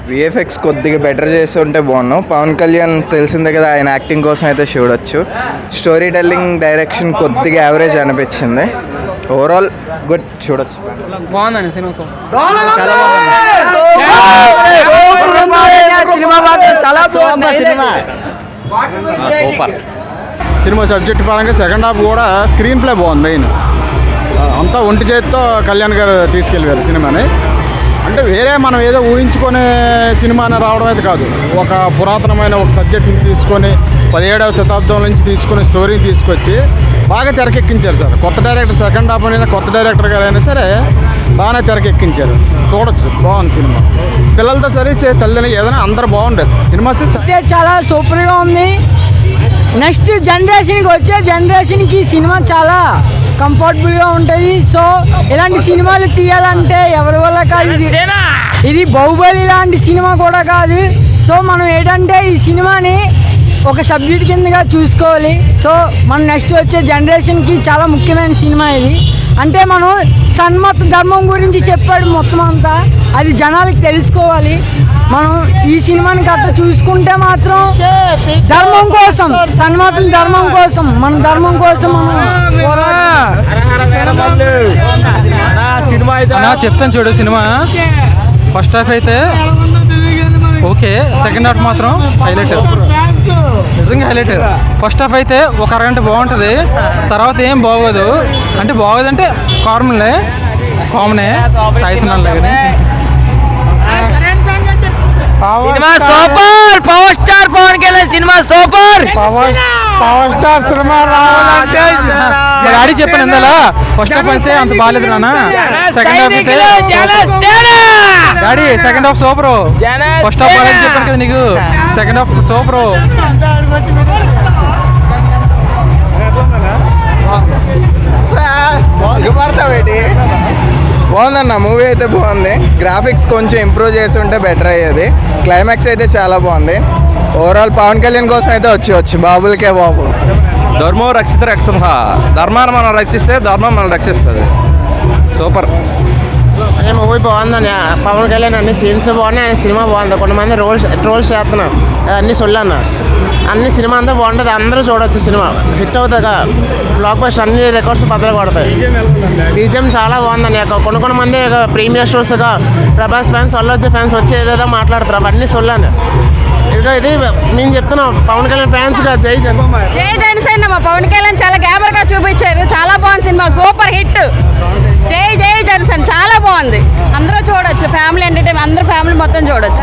VFX కొద్దిగా better చేసి ఉంటే బాగున్నాం. పవన్ కళ్యాణ్ తెలిసిందే కదా, ఆయన యాక్టింగ్ కోసం అయితే చూడొచ్చు. స్టోరీ టెల్లింగ్, డైరెక్షన్ కొద్దిగా యావరేజ్ అనిపించింది. ఓవరాల్ గుడ్, చూడొచ్చు. బాగుందండి సినిమా. Super cinema. సబ్జెక్ట్ పరంగా సెకండ్ హాఫ్ కూడా స్క్రీన్ ప్లే బాగుంది. మెయిన్ అంతా ఒంటి చేతితో కళ్యాణ్ గారు తీసుకెళ్ళారు సినిమాని. అంటే వేరే మనం ఏదో ఊహించుకునే సినిమాని రావడం అయితే కాదు. ఒక పురాతనమైన ఒక సబ్జెక్ట్ని తీసుకొని 17వ శతాబ్దం నుంచి తీసుకునే స్టోరీని తీసుకొచ్చి బాగా తెరకెక్కించారు సార్. కొత్త డైరెక్టర్, సెకండ్ హాఫ్ అయినా కొత్త డైరెక్టర్ గారు అయినా సరే బాగానే తెరకెక్కించారు. చూడొచ్చు, బాగుంది సినిమా. పిల్లలతో చదివించే తల్లిదండ్రులు ఏదైనా అందరూ బాగుండేది. సినిమా చాలా సూపర్గా ఉంది. నెక్స్ట్ జనరేషన్కి వచ్చే జనరేషన్కి సినిమా చాలా కంఫర్టబుల్గా ఉంటుంది. సో ఇలాంటి సినిమాలు తీయాలంటే ఎవరి వల్ల కాదు. ఇది బాహుబలి లాంటి సినిమా కూడా కాదు. సో మనం ఏంటంటే ఈ సినిమాని ఒక సబ్జెక్ట్ కిందగా చూసుకోవాలి. సో మన నెక్స్ట్ వచ్చే జనరేషన్కి చాలా ముఖ్యమైన సినిమా ఇది. అంటే మనం సన్మత ధర్మం గురించి చెప్పాడు మొత్తం అంతా, అది జనాలకి తెలుసుకోవాలి. మనం ఈ సినిమాని గట్ట చూసుకుంటే మాత్రం ధర్మం కోసం, సన్మతం ధర్మం కోసం, మన ధర్మం కోసం మనం చెప్తాను చూడు. సినిమా ఫస్ట్ హాఫ్ అయితే ఓకే, సెకండ్ హాఫ్ మాత్రం హైలైట్, నిజంగా హైలైట్. ఫస్ట్ హాఫ్ అయితే ఒక అరగంట బాగుంటుంది, తర్వాత ఏం బాగోదు. అంటే బాగోదంటే కామనే టైసన్ అలాగే. Cinema super, power star Pawan Kalyan cinema super. Power star cinema daddy చెప్పాను ఇందాలా, ఫస్ట్ హాఫ్ అయితే అంత బాగాలేదు నాన్న, సెకండ్ హాఫ్ అయితే daddy second half super. First half బాగాలేదు చెప్పాను కదా నీకు, సెకండ్ హాఫ్ సూపర్. బాగుందన్న, మూవీ అయితే బాగుంది. గ్రాఫిక్స్ కొంచెం ఇంప్రూవ్ చేసి ఉంటే బెటర్ అయ్యేది. క్లైమాక్స్ అయితే చాలా బాగుంది. ఓవరాల్ పవన్ కళ్యాణ్ కోసం అయితే వచ్చి బాబులకే బాబు. ధర్మో రక్షిత రక్షత, ధర్మాన్ని మనం రక్షిస్తే ధర్మం మనం రక్షిస్తుంది. సూపర్. అదే మూవీ బాగుందని. పవన్ కళ్యాణ్ అన్ని సీన్స్ బాగున్నాయి, ఆయన సినిమా బాగుంది. కొంతమంది ట్రోల్స్ చేస్తున్నారు, అన్ని సొల్లన్న. అన్ని సినిమా అంతా బాగుంటుంది, అందరూ చూడవచ్చు. సినిమా హిట్ అవుతుంది, బ్లాక్ బస్టర్, అన్ని రికార్డ్స్ బద్దలు కొడతాయి. బీజిఎం చాలా బాగుందని. కొన్ని మంది ప్రీమియర్ షోస్గా ప్రభాస్ ఫ్యాన్స్, అల్లు అర్జున్ ఫ్యాన్స్ వచ్చి ఏదేదో మాట్లాడతారు, అవన్నీ సొల్లని. ఇదిగో ఇది మేము చెప్తున్నాం పవన్ కళ్యాణ్ ఫ్యాన్స్గా జై జనసేన. మా పవన్ కళ్యాణ్ చాలా గ్యాబర్గా చూపించారు, చాలా బాగుంది సినిమా, సూపర్ హిట్. జై జనసేన చాలా బాగుంది, అందరూ చూడొచ్చు. ఫ్యామిలీ ఎంటర్టైన్మెంట్, అందరూ ఫ్యామిలీ మొత్తం చూడొచ్చు.